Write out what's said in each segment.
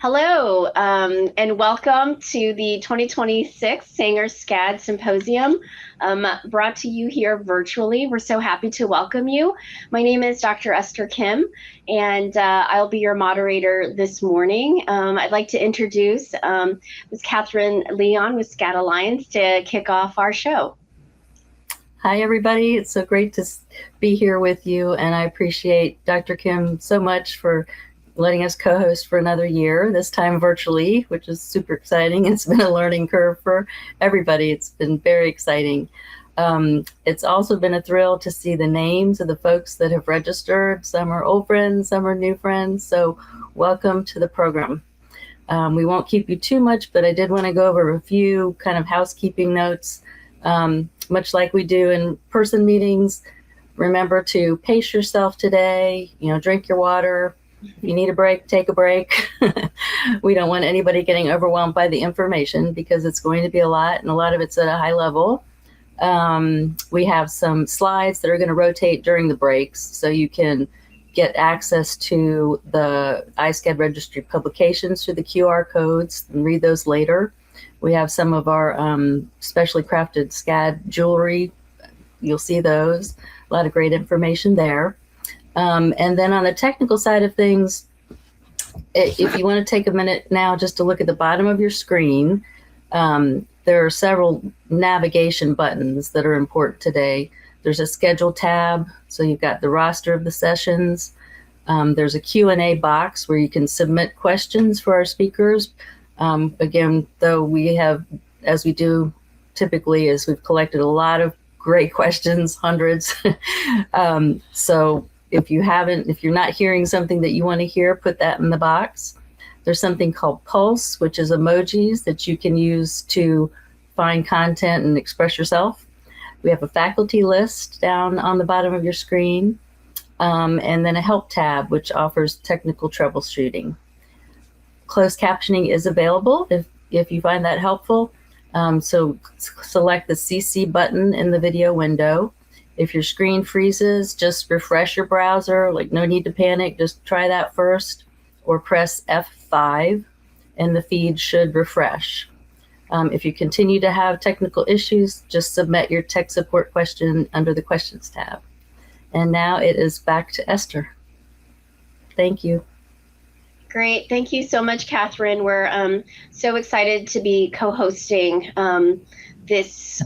Hello, and welcome to the 2026 Sanger SCAD Symposium, brought to you here virtually. We're so happy to welcome you. My name is Dr. Esther Kim, and I'll be your moderator this morning. I'd like to introduce Ms. Katherine Leon with SCAD Alliance to kick off our show. Hi, everybody. It's so great to be here with you, and I appreciate Dr. Kim so much for letting us co-host for another year, this time virtually, which is super exciting. It's been a learning curve for everybody. It's been very exciting. It's also been a thrill to see the names of the folks that have registered. Some are old friends, some are new friends. So welcome to the program. We won't keep you too much, but I did want to go over a few kind of housekeeping notes. Much like we do in person meetings, remember to pace yourself today, drink your water. If you need a break, take a break. We don't want anybody getting overwhelmed by the information because it's going to be a lot, and a lot of it's at a high level. We have some slides that are going to rotate during the breaks, so you can get access to the iSCAD Registry publications through the QR codes and read those later. We have some of our specially crafted SCAD jewelry. You'll see those. A lot of great information there. And then on the technical side of things, if you want to take a minute now just to look at the bottom of your screen, there are several navigation buttons that are important today. There's a schedule tab, so you've got the roster of the sessions. There's a Q&A box where you can submit questions for our speakers. Again, though we have, as we do typically, is we've collected a lot of great questions, hundreds. So if you're not hearing something that you want to hear, put that in the box. There's something called Pulse, which is emojis that you can use to find content and express yourself. We have a faculty list down on the bottom of your screen, and then a help tab, which offers technical troubleshooting. Closed captioning is available if you find that helpful. So select the CC button in the video window. If your screen freezes, just refresh your browser. No need to panic. Just try that first, or press F5, and the feed should refresh. If you continue to have technical issues, just submit your tech support question under the Questions tab. And now it is back to Esther. Thank you. Great. Thank you so much, Katherine. We're so excited to be co-hosting this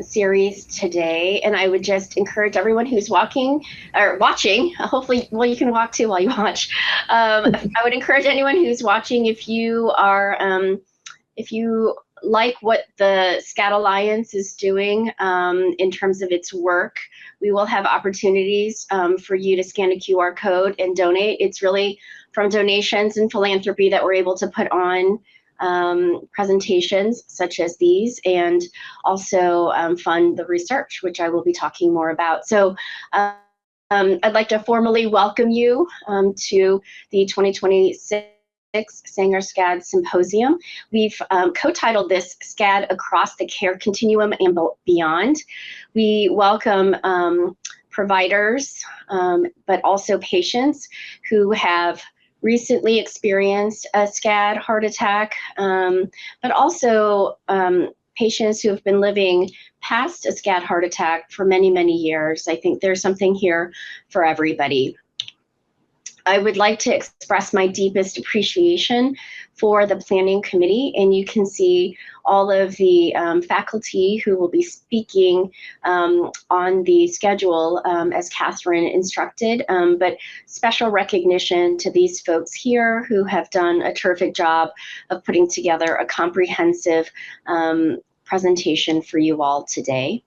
series today. And I would just encourage everyone who's watching, hopefully, well, you can walk too while you watch. I would encourage anyone who's watching, if you like what the SCAD Alliance is doing in terms of its work, we will have opportunities for you to scan a QR code and donate. It's really from donations and philanthropy that we're able to put on presentations such as these, and also fund the research, which I will be talking more about. So I'd like to formally welcome you to the 2026 Sanger SCAD Symposium. We've co-titled this SCAD Across the Care Continuum and Beyond. We welcome providers, but also patients who have recently experienced a SCAD heart attack, but also patients who have been living past a SCAD heart attack for many, many years. I think there's something here for everybody. I would like to express my deepest appreciation for the planning committee, and you can see all of the faculty who will be speaking on the schedule as Katherine instructed, but special recognition to these folks here who have done a terrific job of putting together a comprehensive presentation for you all today.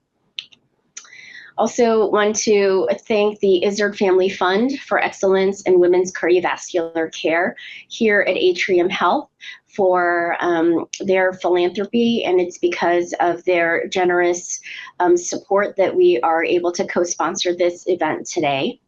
Also want to thank the Izzard Family Fund for Excellence in Women's Cardiovascular Care here at Atrium Health for their philanthropy, and it's because of their generous support that we are able to co-sponsor this event today.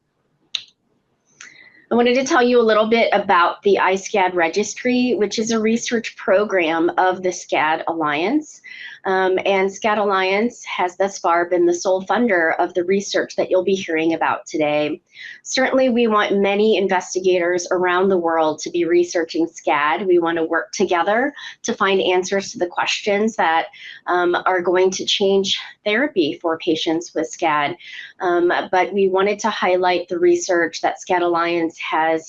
I wanted to tell you a little bit about the iSCAD Registry, which is a research program of the SCAD Alliance. And SCAD Alliance has thus far been the sole funder of the research that you'll be hearing about today. Certainly, we want many investigators around the world to be researching SCAD. We want to work together to find answers to the questions that are going to change therapy for patients with SCAD. But we wanted to highlight the research that SCAD Alliance has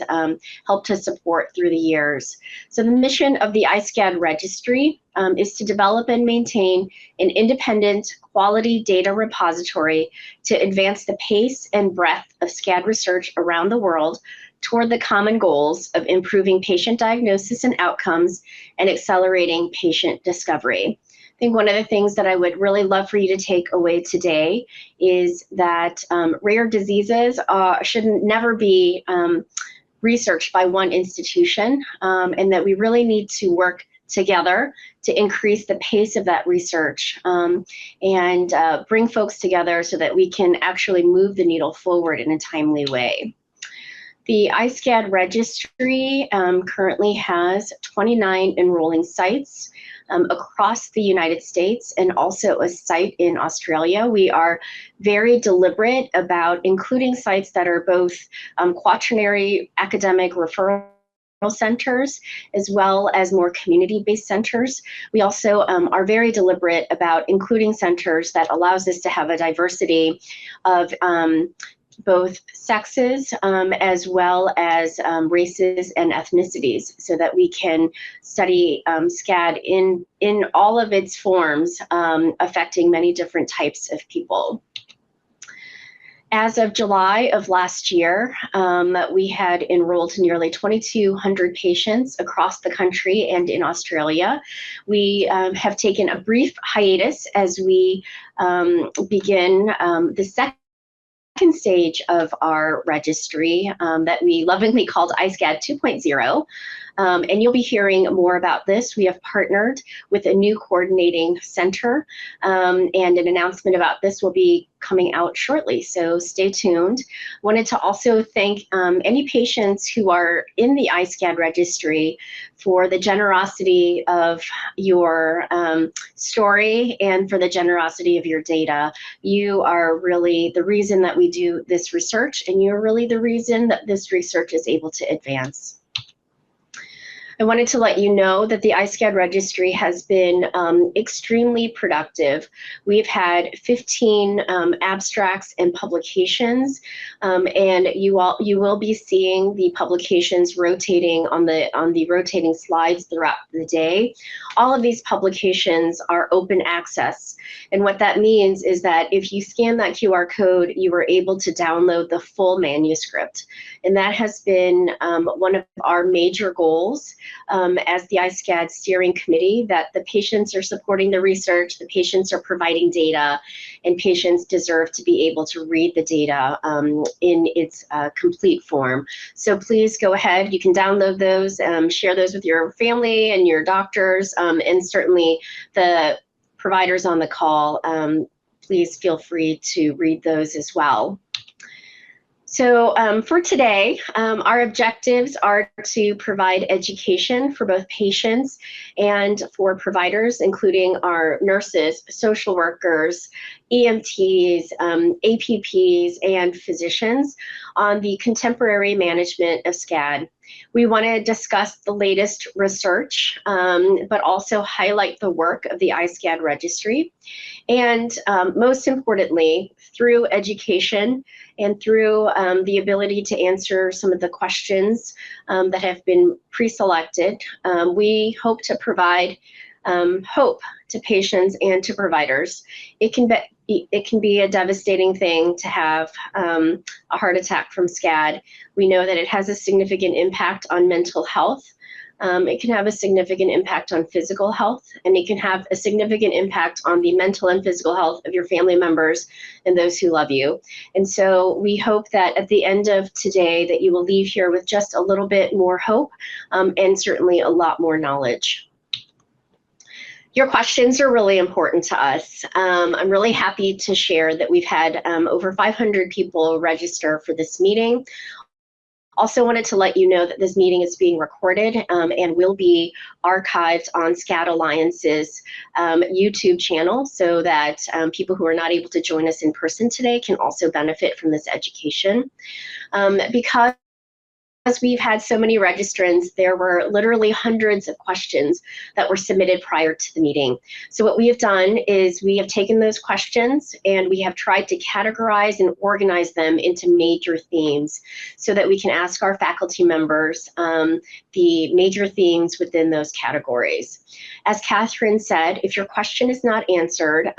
helped to support through the years. So the mission of the iSCAD Registry is to develop and maintain an independent quality data repository to advance the pace and breadth of SCAD research around the world toward the common goals of improving patient diagnosis and outcomes and accelerating patient discovery. I think one of the things that I would really love for you to take away today is that rare diseases should never be researched by one institution, and that we really need to work together to increase the pace of that research and bring folks together so that we can actually move the needle forward in a timely way. The iSCAD Registry currently has 29 enrolling sites across the United States and also a site in Australia. We are very deliberate about including sites that are both quaternary academic referral centers as well as more community-based centers. We also are very deliberate about including centers that allows us to have a diversity of both sexes as well as races and ethnicities, so that we can study SCAD in all of its forms, affecting many different types of people. As of July of last year, we had enrolled nearly 2,200 patients across the country and in Australia. We have taken a brief hiatus as we begin the second stage of our registry that we lovingly called iSCAD 2.0. And you'll be hearing more about this. We have partnered with a new coordinating center, and an announcement about this will be coming out shortly, so stay tuned. Wanted to also thank any patients who are in the iSCAD registry for the generosity of your story and for the generosity of your data. You are really the reason that we do this research, and you're really the reason that this research is able to advance. I wanted to let you know that the iSCAD registry has been extremely productive. We've had 15 abstracts and publications, and you will be seeing the publications rotating on the rotating slides throughout the day. All of these publications are open access, and what that means is that if you scan that QR code, you are able to download the full manuscript, and that has been one of our major goals as the iSCAD steering committee, that the patients are supporting the research, the patients are providing data, and patients deserve to be able to read the data in its complete form. So please go ahead, you can download those, share those with your family and your doctors, and certainly the providers on the call, please feel free to read those as well. So for today, our objectives are to provide education for both patients and for providers, including our nurses, social workers, EMTs, APPs, and physicians on the contemporary management of SCAD. We want to discuss the latest research, but also highlight the work of the iSCAD registry. And most importantly, through education and through the ability to answer some of the questions that have been pre-selected, we hope to provide hope to patients and to providers. It can be a devastating thing to have a heart attack from SCAD. We know that it has a significant impact on mental health. It can have a significant impact on physical health, and it can have a significant impact on the mental and physical health of your family members and those who love you. And so we hope that at the end of today that you will leave here with just a little bit more hope and certainly a lot more knowledge. Your questions are really important to us. I'm really happy to share that we've had over 500 people register for this meeting. Also wanted to let you know that this meeting is being recorded and will be archived on SCAD Alliance's YouTube channel, so that people who are not able to join us in person today can also benefit from this education. Because we've had so many registrants, there were literally hundreds of questions that were submitted prior to the meeting. So what we have done is we have taken those questions and we have tried to categorize and organize them into major themes so that we can ask our faculty members the major themes within those categories. As Katherine said, if your question is not answered,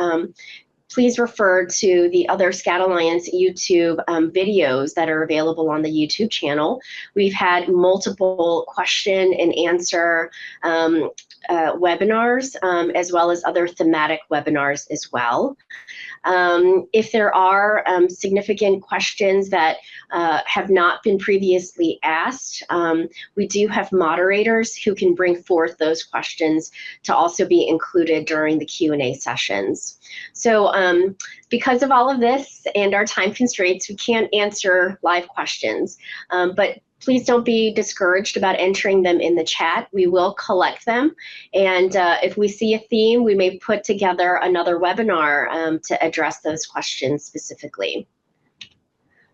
please refer to the other SCAD Alliance YouTube videos that are available on the YouTube channel. We've had multiple question and answer webinars, as well as other thematic webinars as well. If there are significant questions that have not been previously asked, we do have moderators who can bring forth those questions to also be included during the Q&A sessions. So because of all of this and our time constraints, we can't answer live questions, but please don't be discouraged about entering them in the chat. We will collect them, and if we see a theme, we may put together another webinar to address those questions specifically.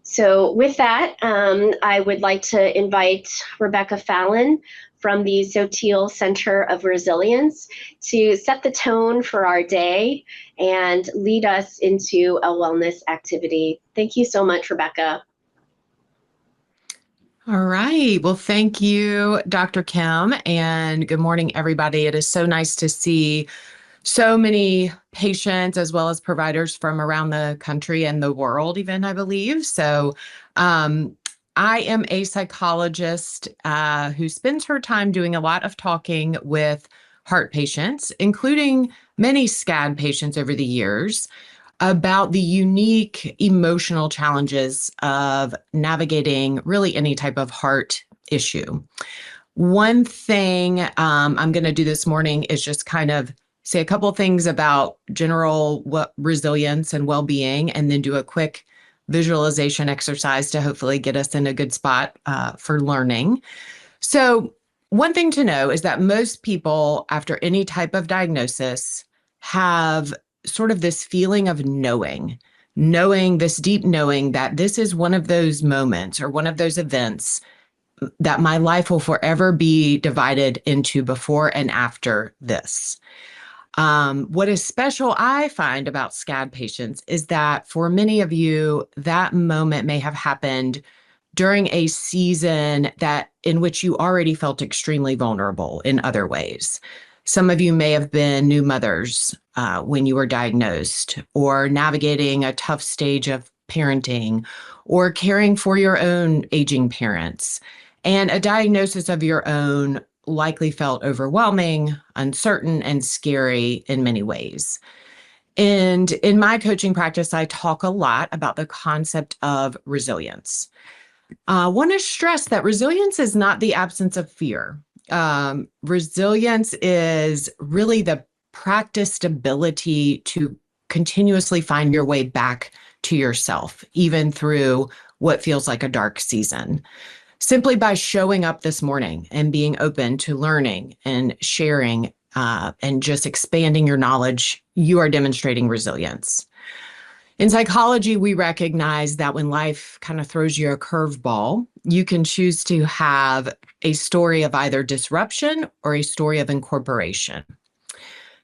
So with that, I would like to invite Rebecca Fallon from the Sotil Center of Resilience to set the tone for our day and lead us into a wellness activity. Thank you so much, Rebecca. All right. Well, thank you, Dr. Kim, and good morning, everybody. It is so nice to see so many patients as well as providers from around the country and the world, even, I believe. So I am a psychologist who spends her time doing a lot of talking with heart patients, including many SCAD patients over the years, about the unique emotional challenges of navigating really any type of heart issue. One thing I'm going to do this morning is just kind of say a couple of things about general resilience and well-being, and then do a quick visualization exercise to hopefully get us in a good spot for learning. So one thing to know is that most people, after any type of diagnosis, have sort of this feeling of knowing, this deep knowing that this is one of those moments or one of those events that my life will forever be divided into before and after this. What is special, I find, about SCAD patients is that for many of you, that moment may have happened during a season in which you already felt extremely vulnerable in other ways. Some of you may have been new mothers when you were diagnosed, or navigating a tough stage of parenting, or caring for your own aging parents. And a diagnosis of your own likely felt overwhelming, uncertain, and scary in many ways. And in my coaching practice, I talk a lot about the concept of resilience. I want to stress that resilience is not the absence of fear. Resilience is really the practiced ability to continuously find your way back to yourself, even through what feels like a dark season. Simply by showing up this morning and being open to learning and sharing and just expanding your knowledge, you are demonstrating resilience. In psychology, we recognize that when life kind of throws you a curveball, you can choose to have a story of either disruption or a story of incorporation.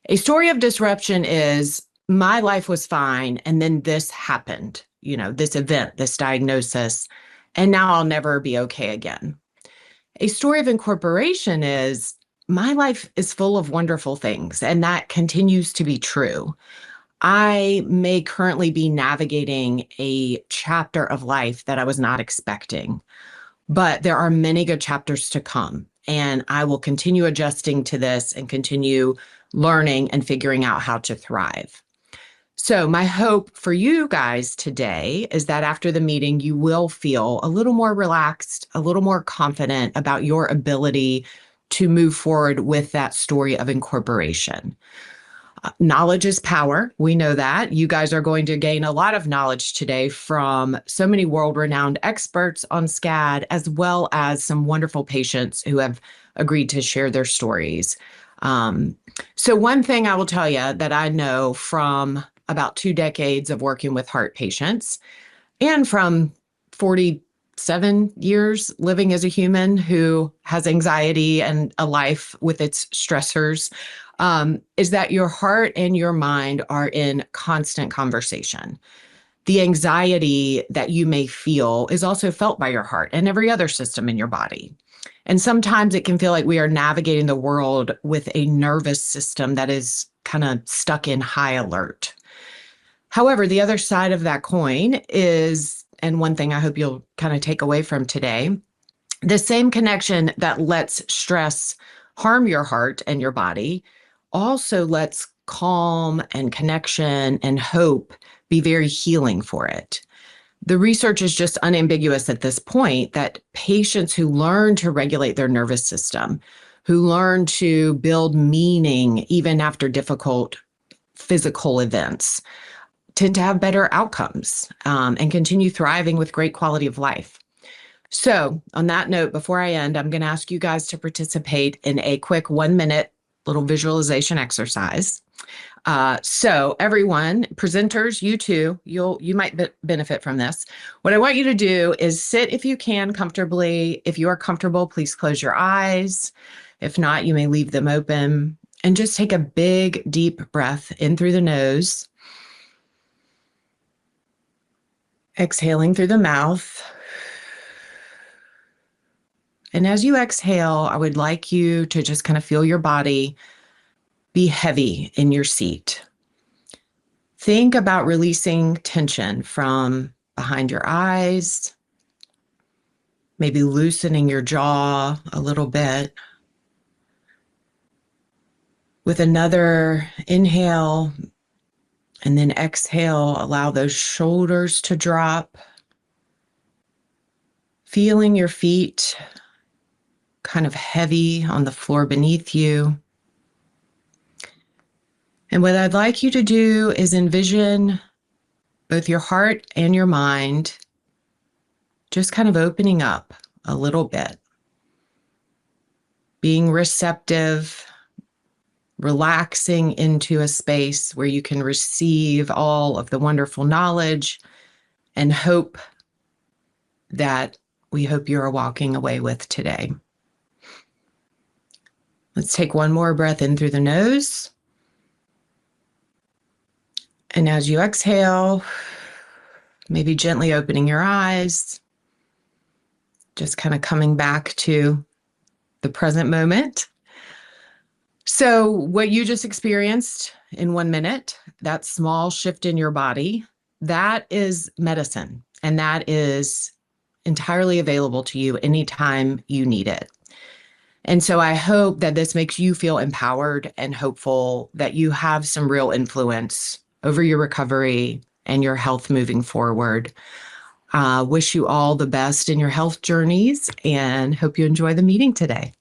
A story of disruption is, my life was fine, and then this happened, this event, this diagnosis, and now I'll never be okay again. A story of incorporation is, my life is full of wonderful things, and that continues to be true. I may currently be navigating a chapter of life that I was not expecting, but there are many good chapters to come, and I will continue adjusting to this and continue learning and figuring out how to thrive. So my hope for you guys today is that after the meeting, you will feel a little more relaxed, a little more confident about your ability to move forward with that story of incorporation. Knowledge is power. We know that. You guys are going to gain a lot of knowledge today from so many world-renowned experts on SCAD, as well as some wonderful patients who have agreed to share their stories. So one thing I will tell you that I know from about 2 decades of working with heart patients and from 47 years living as a human who has anxiety and a life with its stressors, is that your heart and your mind are in constant conversation. The anxiety that you may feel is also felt by your heart and every other system in your body. And sometimes it can feel like we are navigating the world with a nervous system that is kind of stuck in high alert. However, the other side of that coin is, and one thing I hope you'll kind of take away from today, the same connection that lets stress harm your heart and your body also lets calm and connection and hope be very healing for it. The research is just unambiguous at this point that patients who learn to regulate their nervous system, who learn to build meaning even after difficult physical events, tend to have better outcomes and continue thriving with great quality of life. So on that note, before I end, I'm going to ask you guys to participate in a quick 1-minute little visualization exercise. So everyone, presenters, you too, you might benefit from this. What I want you to do is sit if you can comfortably. If you are comfortable, please close your eyes. If not, you may leave them open and just take a big, deep breath in through the nose. Exhaling through the mouth. And as you exhale, I would like you to just kind of feel your body be heavy in your seat. Think about releasing tension from behind your eyes, maybe loosening your jaw a little bit. With another inhale and then exhale, allow those shoulders to drop. Feeling your feet kind of heavy on the floor beneath you. And what I'd like you to do is envision both your heart and your mind just kind of opening up a little bit, being receptive, relaxing into a space where you can receive all of the wonderful knowledge and hope that we hope you're walking away with today. Let's take one more breath in through the nose. And as you exhale, maybe gently opening your eyes, just kind of coming back to the present moment. So what you just experienced in 1 minute, that small shift in your body, that is medicine, and that is entirely available to you anytime you need it. And so I hope that this makes you feel empowered and hopeful that you have some real influence over your recovery and your health moving forward. Wish you all the best in your health journeys and hope you enjoy the meeting today.